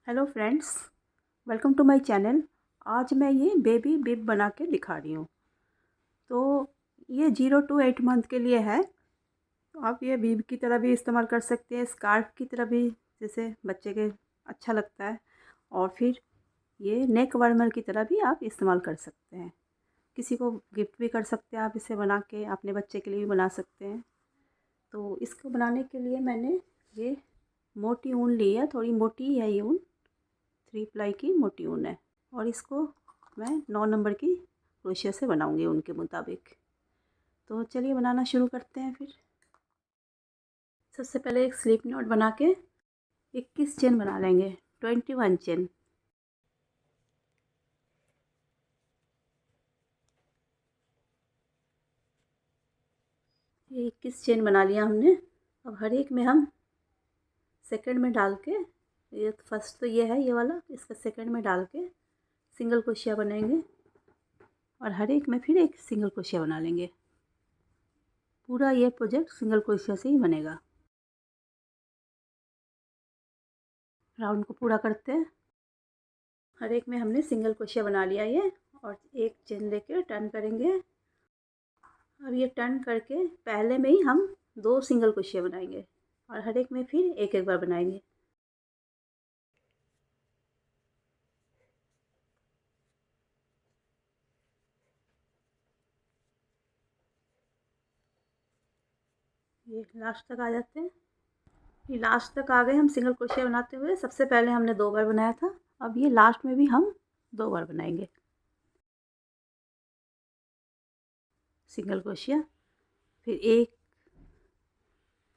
Hello friends, welcome to my channel. आज मैं ये बेबी बिब बना के दिखा रही हूँ। तो ये 0 to 8 मंथ के लिए है। तो आप ये बिब की तरह भी इस्तेमाल कर सकते हैं, स्कार्फ की तरह भी, जैसे बच्चे के अच्छा लगता है। और फिर ये नेक वार्मर की तरह भी आप इस्तेमाल कर सकते हैं। किसी को गिफ्ट भी कर सकते हैं आप इसे बना के, अपने बच्चे के लिए भी बना सकते हैं। तो इसको बनाने के लिए मैंने ये मोटी ऊन ली है, थोड़ी मोटी है ये ऊन, 3 प्लाई की मोटी ऊन है। और इसको मैं 9 नंबर की क्रोशिया से बनाऊंगी उनके मुताबिक। तो चलिए बनाना शुरू करते हैं फिर। सबसे पहले एक स्लिप नॉट बना के 21 चेन बना लेंगे, 21 चेन। ये 21 चेन बना लिया हमने। अब हर एक में हम सेकंड में डाल के, ये फर्स्ट तो ये है ये वाला, इसका सेकंड में डाल के सिंगल क्रोशिया बनाएंगे और हर एक में फिर एक सिंगल क्रोशिया बना लेंगे। पूरा ये प्रोजेक्ट सिंगल क्रोशिया से ही बनेगा। राउंड को पूरा करते हैं। हर एक में हमने सिंगल क्रोशिया बना लिया ये, और एक चेन लेके टर्न करेंगे। अब ये टर्न करके पहले में ही हम 2 सिंगल क्रोशिया बनाएंगे और हर एक में फिर एक एक बार बनाएंगे। ये लास्ट तक आ जाते हैं। ये लास्ट तक आ गए हम सिंगल क्रोशिया बनाते हुए। सबसे पहले हमने 2 बार बनाया था, अब ये लास्ट में भी हम 2 बार बनाएंगे सिंगल क्रोशिया। फिर एक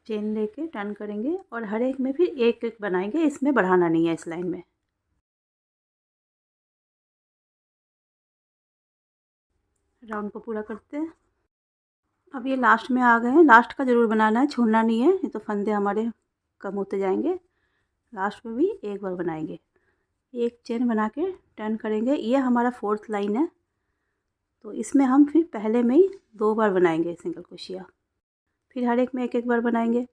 चेन लेके टर्न करेंगे और हर एक में फिर एक एक बनाएंगे, इसमें बढ़ाना नहीं है इस लाइन में। राउंड को पूरा करते हैं। अब ये लास्ट में आ गए हैं। लास्ट का ज़रूर बनाना है, छोड़ना नहीं है, नहीं तो फंदे हमारे कम होते जाएंगे। लास्ट में भी एक बार बनाएंगे, एक चेन बना के टर्न करेंगे। ये हमारा 4th लाइन है, तो इसमें हम फिर पहले में ही 2 बार बनाएंगे सिंगल क्रोशिया, फिर हर एक में एक एक बार बनाएंगे।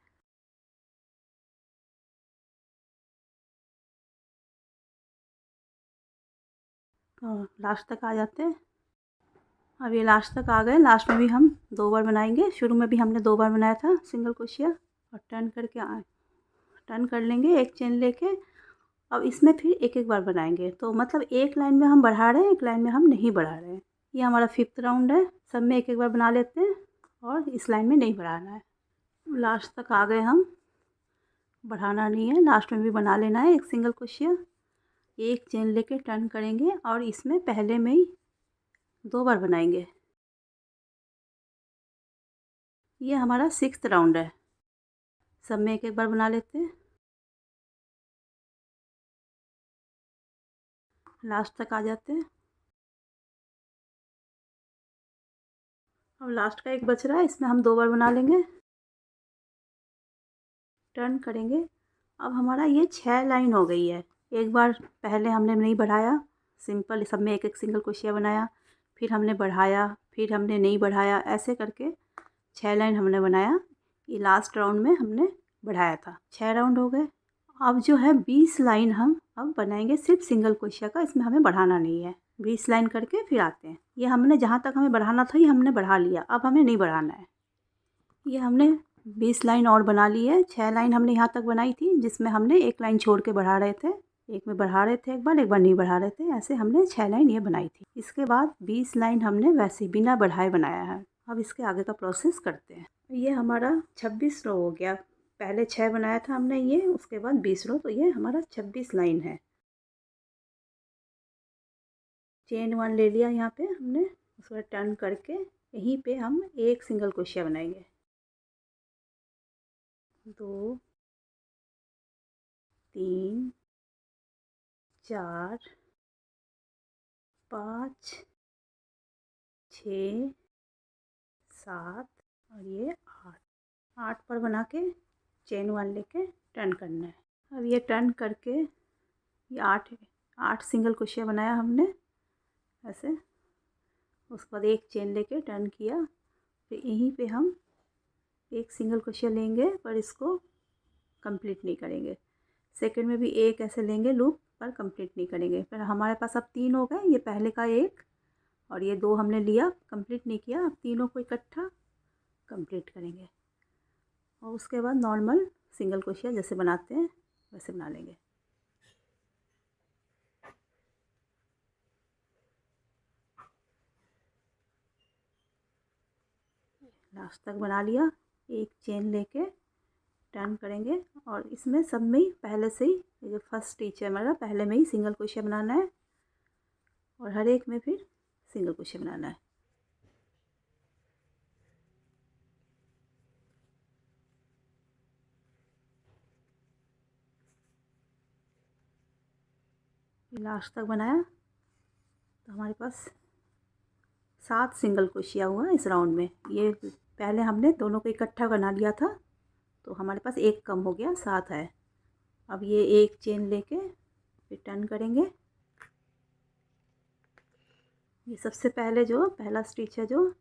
लास्ट तक आ जाते हैं। अब ये लास्ट तक आ गए। लास्ट में भी हम 2 बार बनाएंगे। शुरू में भी हमने 2 बार बनाया था सिंगल क्रोशिया, और टर्न करके टर्न कर लेंगे एक चेन लेके। अब इसमें फिर एक एक बार बनाएंगे, तो मतलब एक लाइन में हम बढ़ा रहे हैं, एक लाइन में हम नहीं बढ़ा रहे हैं। ये हमारा 5th राउंड है। सब में एक एक बार बना लेते हैं और इस लाइन में नहीं बढ़ाना है। लास्ट तक आ गए हम, बढ़ाना नहीं है। लास्ट में भी बना लेना है एक सिंगल क्रोशिया, एक चेन लेके टर्न करेंगे और इसमें पहले में ही 2 बार बनाएंगे। ये हमारा 6th राउंड है। सब में एक एक बार बना लेते हैं। लास्ट तक आ जाते हैं। अब लास्ट का एक बच रहा है, इसमें हम 2 बार बना लेंगे, टर्न करेंगे। अब हमारा ये 6 लाइन हो गई है। एक बार पहले हमने नहीं बढ़ाया, सिंपल सब में एक एक सिंगल क्रोशिया बनाया, फिर हमने बढ़ाया, फिर हमने नहीं बढ़ाया, ऐसे करके 6 लाइन हमने बनाया। ये लास्ट राउंड में हमने बढ़ाया था। 6 राउंड हो गए। अब जो है 20 लाइन हम अब बनाएंगे सिर्फ सिंगल क्रोशिया का, इसमें हमें बढ़ाना नहीं है। 20 लाइन करके फिर आते हैं। ये हमने जहाँ तक हमें बढ़ाना था ये हमने बढ़ा लिया, अब हमें नहीं बढ़ाना है। ये हमने 20 लाइन और बना ली है। 6 लाइन हमने यहाँ तक बनाई थी, जिसमें हमने एक लाइन छोड़ के बढ़ा रहे थे, एक में बढ़ा रहे थे, एक बार नहीं बढ़ा रहे थे। ऐसे हमने 6 लाइन ये बनाई थी। इसके बाद 20 लाइन हमने वैसे बिना बढ़ाए बनाया है। अब इसके आगे का प्रोसेस करते हैं। ये हमारा 26 रो हो गया। पहले 6 बनाया था हमने ये, उसके बाद 20 रो, तो ये हमारा 26 लाइन है। चेन 1 ले लिया यहाँ पे हमने, उसके बाद टर्न करके यहीं पे हम एक सिंगल क्रोशिया बनाएंगे। 2 3 4 5 6 7 और ये 8 पर बना के चेन 1 लेके टर्न करना है। अब ये टर्न करके ये 8 सिंगल क्रोशिया बनाया हमने ऐसे। उसके बाद एक चेन लेके टर्न किया, फिर यहीं पे हम एक सिंगल क्रोशिया लेंगे, पर इसको कंप्लीट नहीं करेंगे। सेकंड में भी एक ऐसे लेंगे लूप, पर कंप्लीट नहीं करेंगे। फिर हमारे पास अब 3 हो गए, ये पहले का 1 और ये 2 हमने लिया, कंप्लीट नहीं किया। अब तीनों को इकट्ठा कंप्लीट करेंगे और उसके बाद नॉर्मल सिंगल क्रोशिया जैसे बनाते हैं वैसे बना लेंगे। लास्ट तक बना लिया, एक चेन लेके टर्न करेंगे और इसमें सब में ही पहले से ही ये जो फर्स्ट स्टिच है हमारा, पहले में ही सिंगल क्रोशिया बनाना है और हर एक में फिर सिंगल क्रोशिया बनाना है। लास्ट तक बनाया तो हमारे पास 7 सिंगल क्रोशिया हुआ इस राउंड में। ये पहले हमने दोनों को इकट्ठा बना लिया था तो हमारे पास एक कम हो गया, 7 है। अब ये एक चेन लेके फिर टर्न करेंगे। ये सबसे पहले जो पहला स्टिच है, जो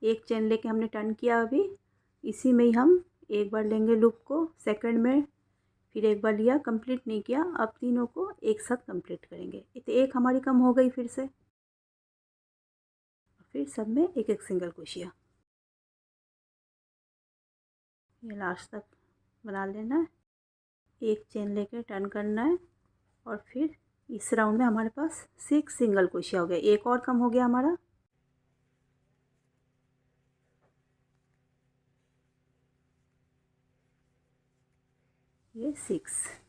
एक चेन लेके हमने टर्न किया, अभी इसी में ही हम एक बार लेंगे लूप को सेकंड में, फिर एक बार लिया, कंप्लीट नहीं किया। अब तीनों को एक साथ कंप्लीट करेंगे। तो एक हमारी कम हो गई फिर से, फिर सब में एक एक सिंगल क्रोशिया। ये लास्ट तक बना लेना है, एक चेन लेके टर्न करना है और फिर इस राउंड में हमारे पास 6 सिंगल क्रोशिया हो गया। एक और कम हो गया हमारा। ये 6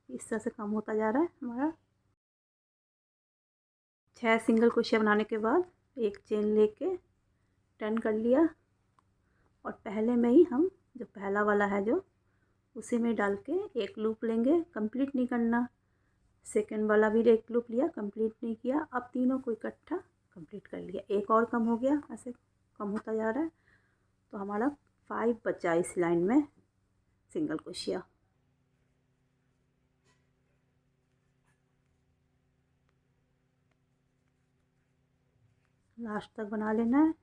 इस तरह से कम होता जा रहा है हमारा। 6 सिंगल क्रोशिया बनाने के बाद एक चेन लेके टर्न कर लिया और पहले में ही हम जो पहला वाला है जो उसी में डाल के एक लूप लेंगे, कंप्लीट नहीं करना। सेकंड वाला भी एक लूप लिया, कंप्लीट नहीं किया। अब तीनों को इकट्ठा कंप्लीट कर लिया, एक और कम हो गया, ऐसे कम होता जा रहा है। तो हमारा 5 बचा इस लाइन में सिंगल क्रोशिया। लास्ट तक बना लेना है,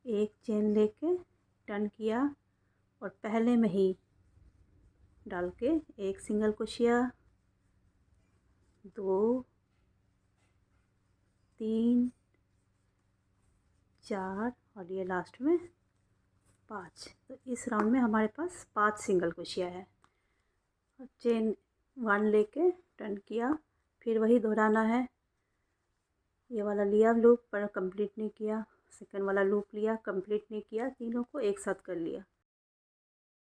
एक चेन लेके टर्न किया और पहले में ही डाल के एक सिंगल क्रोशिया, 2 3 4 और ये लास्ट में 5। तो इस राउंड में हमारे पास 5 सिंगल क्रोशिया है। और चेन 1 लेके टर्न किया, फिर वही दोहराना है। ये वाला लिया लूप पर कंप्लीट नहीं किया, सेकंड वाला लूप लिया, कंप्लीट नहीं किया, तीनों को एक साथ कर लिया।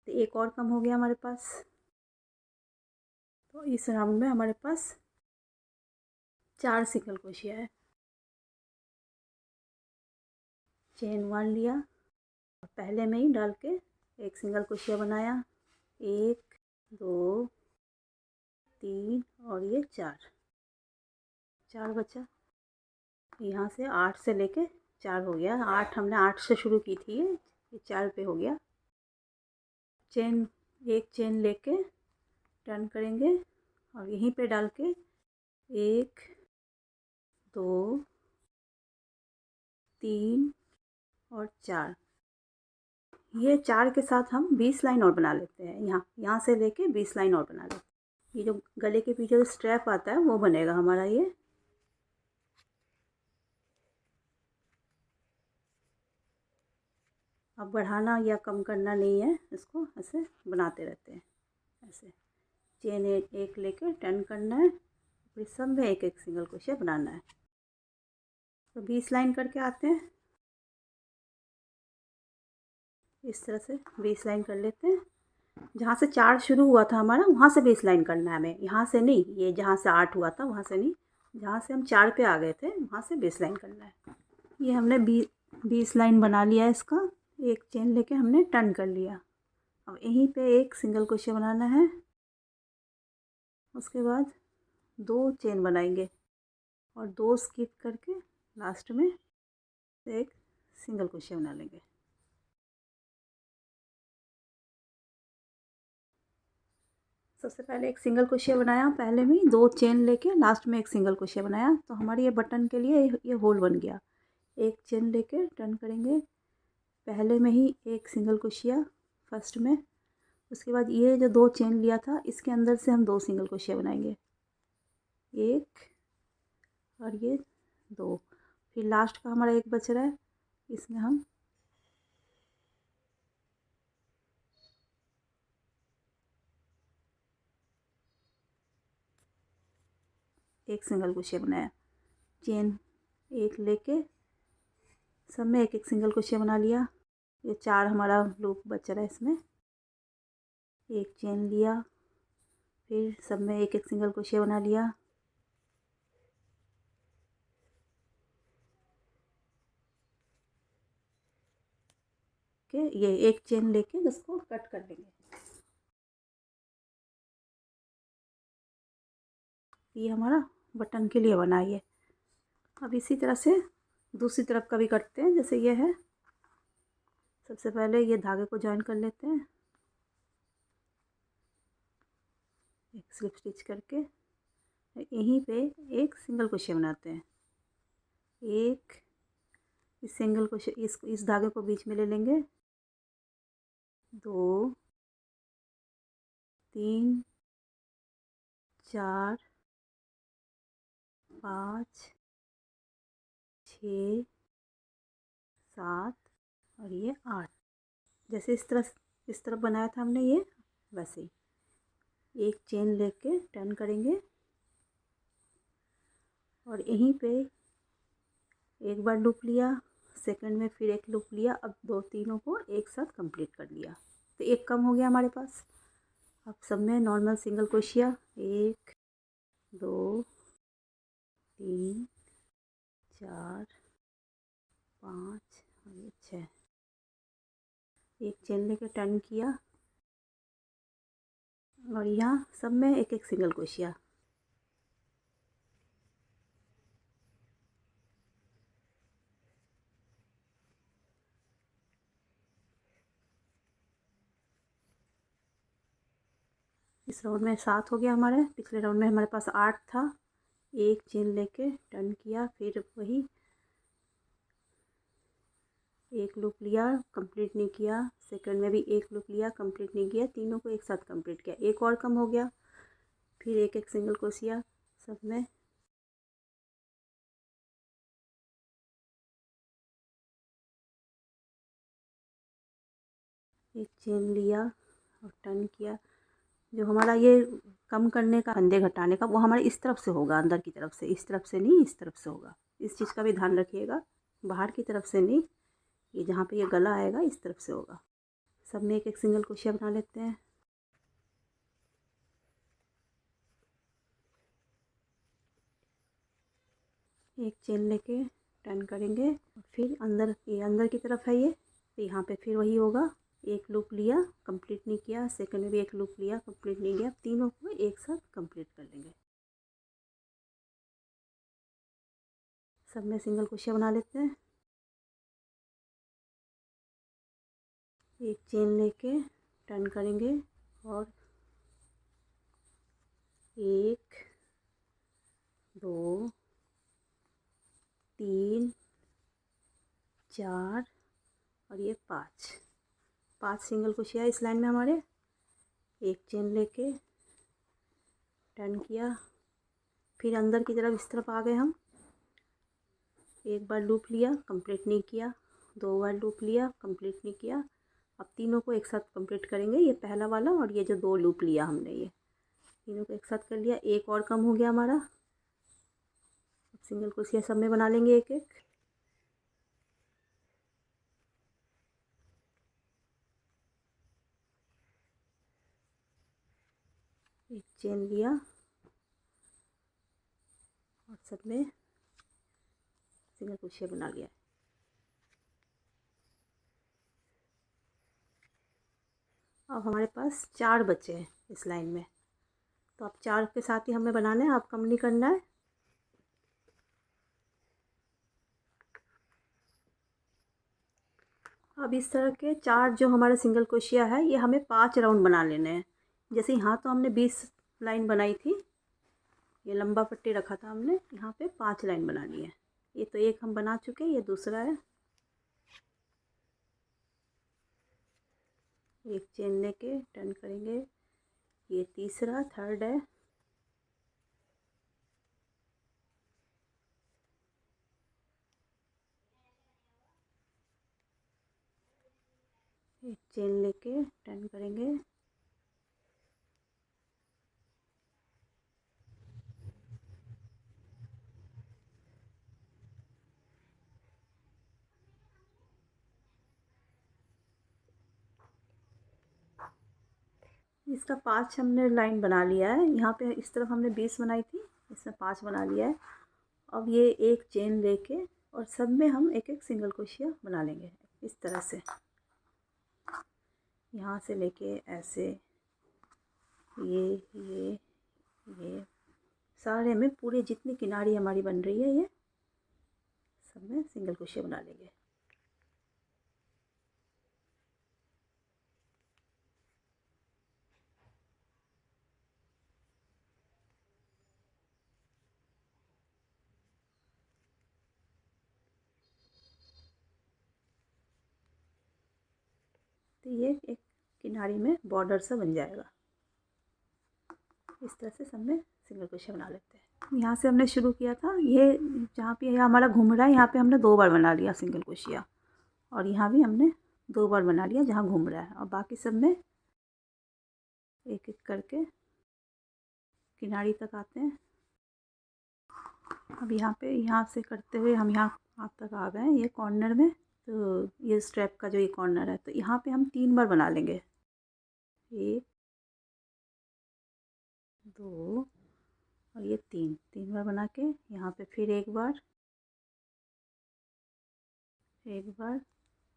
तो एक और कम हो गया हमारे पास। तो इस राउंड में हमारे पास 4 सिंगल क्रोशिया है। चेन 1 लिया और पहले में ही डाल के एक सिंगल क्रोशिया बनाया, 1 2 3 और ये 4 बचा। यहाँ से 8 से लेके 4 हो गया। 8 हमने 8 से शुरू की थी, ये 4 पे हो गया। एक चेन लेके टर्न करेंगे और यहीं पे डाल के 1 2 3 और 4। ये 4 के साथ हम 20 लाइन और बना लेते हैं। यहाँ से लेके 20 लाइन और बना लेते हैं। ये जो गले के पीछे जो स्ट्रैप आता है वो बनेगा हमारा ये। अब बढ़ाना या कम करना नहीं है, इसको ऐसे बनाते रहते हैं। ऐसे चेन एक लेके टर्न करना है, फिर सब में एक एक सिंगल क्रोशिया बनाना है। तो 20 लाइन करके आते हैं, इस तरह से 20 लाइन कर लेते हैं। जहाँ से 4 शुरू हुआ था हमारा वहाँ से 20 लाइन करना है हमें, यहाँ से नहीं। ये जहाँ से 8 हुआ था वहाँ से नहीं, जहाँ से हम 4 पे आ गए थे वहाँ से 20 लाइन करना है। ये हमने 20 लाइन बना लिया है इसका। एक चेन लेके हमने टर्न कर लिया। अब यहीं पे एक सिंगल क्रोशिया बनाना है, उसके बाद 2 चेन बनाएंगे और 2 स्किप करके लास्ट में एक सिंगल क्रोशिया बना लेंगे। सबसे पहले एक सिंगल क्रोशिया बनाया, पहले में 2 चेन लेके लास्ट में एक सिंगल क्रोशिया बनाया। तो हमारी ये बटन के लिए ये होल बन गया। एक चेन लेके टर्न करेंगे, पहले में ही एक सिंगल क्रोशिया फर्स्ट में उसके बाद ये जो 2 चेन लिया था इसके अंदर से हम 2 सिंगल क्रोशिया बनाएंगे, 1 और ये 2। फिर लास्ट का हमारा एक बच रहा है, इसमें हम एक सिंगल क्रोशिया बनाया, चेन एक लेके सब में एक एक सिंगल क्रोशिया बना लिया। ये 4 हमारा लूप बच रहा है, इसमें एक चेन लिया, फिर सब में एक एक सिंगल क्रोशिया बना लिया, ये एक चेन लेके इसको कट कर लेंगे। ये हमारा बटन के लिए बना है। अब इसी तरह से दूसरी तरफ का भी करते हैं। जैसे ये है, सबसे पहले ये धागे को जॉइन कर लेते हैं, एक स्लिप स्टिच करके यहीं पे एक सिंगल क्रोशिया बनाते हैं। एक इस सिंगल क्रोशिया इस धागे को बीच में ले लेंगे, 2 3 4 5 6 7 और ये 8। जैसे इस तरफ बनाया था हमने ये, वैसे ही एक चेन लेके टर्न करेंगे और यहीं पे एक बार लूप लिया, सेकंड में फिर एक लूप लिया। अब तीनों को एक साथ कंप्लीट कर लिया, तो एक कम हो गया हमारे पास। अब सब में नॉर्मल सिंगल क्रोशिया, 1 2 3 4 5 और ये 6। एक चेन लेके टर्न किया और यहाँ सब में एक एक सिंगल क्रोशिया। इस राउंड में 7 हो गया हमारे। पिछले राउंड में हमारे पास 8 था। एक चेन लेके टर्न किया, फिर वही एक लूप लिया, कंप्लीट नहीं किया। सेकंड में भी एक लूप लिया, कंप्लीट नहीं किया। तीनों को एक साथ कंप्लीट किया, एक और कम हो गया। फिर एक एक सिंगल क्रोशिया सब में। एक चेन लिया और टर्न किया। जो हमारा ये कम करने का, फंदे घटाने का, वो हमारे इस तरफ से होगा, अंदर की तरफ से, इस तरफ से नहीं, इस तरफ से होगा। इस चीज़ का भी ध्यान रखिएगा, बाहर की तरफ से नहीं, ये जहाँ पे ये गला आएगा इस तरफ से होगा। सब में एक एक सिंगल क्रोशिया बना लेते हैं। एक चेन लेके टर्न करेंगे, फिर अंदर, ये अंदर की तरफ है ये, तो यहाँ पे फिर वही होगा। एक लूप लिया, कंप्लीट नहीं किया। सेकंड में भी एक लूप लिया, कंप्लीट नहीं किया। तीनों को एक साथ कंप्लीट कर लेंगे। सब में सिंगल क्रोशिया बना लेते हैं। एक चेन लेके टर्न करेंगे और 1 2 3 4 और ये 5 सिंगल क्रोशिया इस लाइन में हमारे। एक चेन लेके टर्न किया, फिर अंदर की तरफ, इस तरफ आ गए हम। एक बार लूप लिया, कंप्लीट नहीं किया। 2 बार लूप लिया, कंप्लीट नहीं किया। अब तीनों को एक साथ कंप्लीट करेंगे, ये पहला वाला और ये जो 2 लूप लिया हमने, ये तीनों को एक साथ कर लिया। एक और कम हो गया हमारा। अब सिंगल क्रोशिया सब में बना लेंगे एक एक। एक चेन लिया और सब में सिंगल क्रोशिया बना लिया। अब हमारे पास 4 बचे हैं इस लाइन में, तो अब 4 के साथ ही हमें बनाना है, अब कम नहीं करना है। अब इस तरह के 4 जो हमारे सिंगल क्रोशिया है, ये हमें 5 राउंड बना लेने हैं। जैसे यहाँ तो हमने 20 लाइन बनाई थी, ये लंबा पट्टी रखा था हमने, यहाँ पे 5 लाइन बनानी है। ये तो एक हम बना चुके हैं, ये दूसरा है। एक चेन लेके टर्न करेंगे, ये तीसरा थर्ड है, एक चेन लेके टर्न करेंगे, इसका 5 हमने लाइन बना लिया है। यहाँ पे इस तरफ हमने 20 बनाई थी, इसमें 5 बना लिया है। अब ये एक चेन लेके और सब में हम एक एक सिंगल क्रोशिया बना लेंगे इस तरह से, यहाँ से लेके ऐसे, ये सारे में पूरे जितनी किनारी हमारी बन रही है ये सब में सिंगल क्रोशिया बना लेंगे। तो ये एक किनारी में बॉर्डर सा बन जाएगा। इस तरह से सब में सिंगल क्रोशिया बना लेते हैं। यहाँ से हमने शुरू किया था, ये जहाँ पे हमारा घूम रहा है यहाँ पे हमने 2 बार बना लिया सिंगल क्रोशिया, और यहाँ भी हमने 2 बार बना लिया जहाँ घूम रहा है, और बाकी सब में एक एक करके किनारी तक आते हैं। अब यहाँ से करते हुए हम यहाँ तक आ गए हैं, ये कॉर्नर में। तो ये स्ट्रैप का जो ये कॉर्नर है, तो यहाँ पे हम 3 बार बना लेंगे, 1 2 और ये 3 बार बना के यहाँ पे फिर एक बार,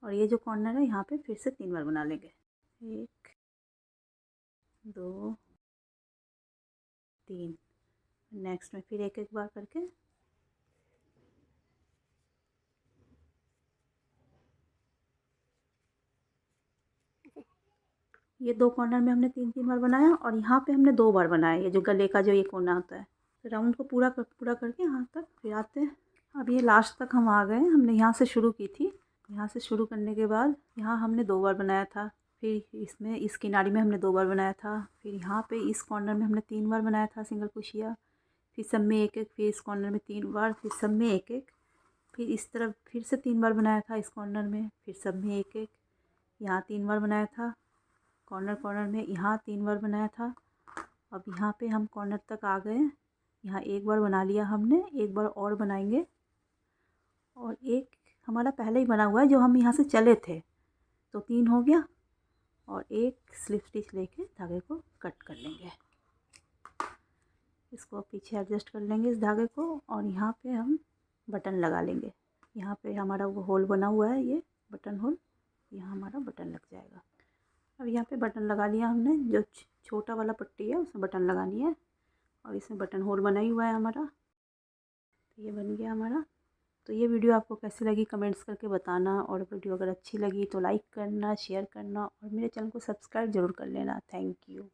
और ये जो कॉर्नर है यहाँ पे फिर से 3 बार बना लेंगे, 1 2 3। नेक्स्ट में फिर एक एक बार करके ये 2 कॉर्नर में हमने 3 बार बनाया, और यहाँ पे हमने 2 बार बनाया, ये जो गले का जो ये कोना होता है। तो राउंड को पूरा करके यहाँ तक फिर आते हैं। अब ये लास्ट तक हम आ गए, हमने यहाँ से शुरू की थी। यहाँ से शुरू करने के बाद यहाँ हमने 2 बार बनाया था, फिर इसमें इस किनारी में हमने 2 बार बनाया था, फिर यहाँ पे इस कॉर्नर में हमने 3 बार बनाया था सिंगल क्रोशिया, फिर सब में एक एक, फिर इस कॉर्नर में 3 बार, फिर सब में एक एक, फिर इस तरफ फिर से 3 बार बनाया था इस कॉर्नर में, फिर सब में एक एक, यहाँ 3 बार बनाया था कॉर्नर में, यहाँ 3 बार बनाया था। अब यहाँ पे हम कॉर्नर तक आ गए, यहाँ एक बार बना लिया हमने, एक बार और बनाएंगे, और एक हमारा पहले ही बना हुआ है जो हम यहाँ से चले थे, तो 3 हो गया, और एक स्लिप स्टिच लेके धागे को कट कर लेंगे। इसको पीछे एडजस्ट कर लेंगे इस धागे को, और यहाँ पे हम बटन लगा लेंगे। यहाँ पे हमारा वो होल बना हुआ है, ये बटन होल, यहाँ हमारा बटन लग जाएगा। अब यहाँ पे बटन लगा लिया हमने, जो छोटा वाला पट्टी है उसमें बटन लगानी है, और इसमें बटन होल बना ही हुआ है हमारा। तो ये बन गया हमारा। तो ये वीडियो आपको कैसी लगी कमेंट्स करके बताना, और वीडियो अगर अच्छी लगी तो लाइक करना, शेयर करना, और मेरे चैनल को सब्सक्राइब ज़रूर कर लेना। Thank you.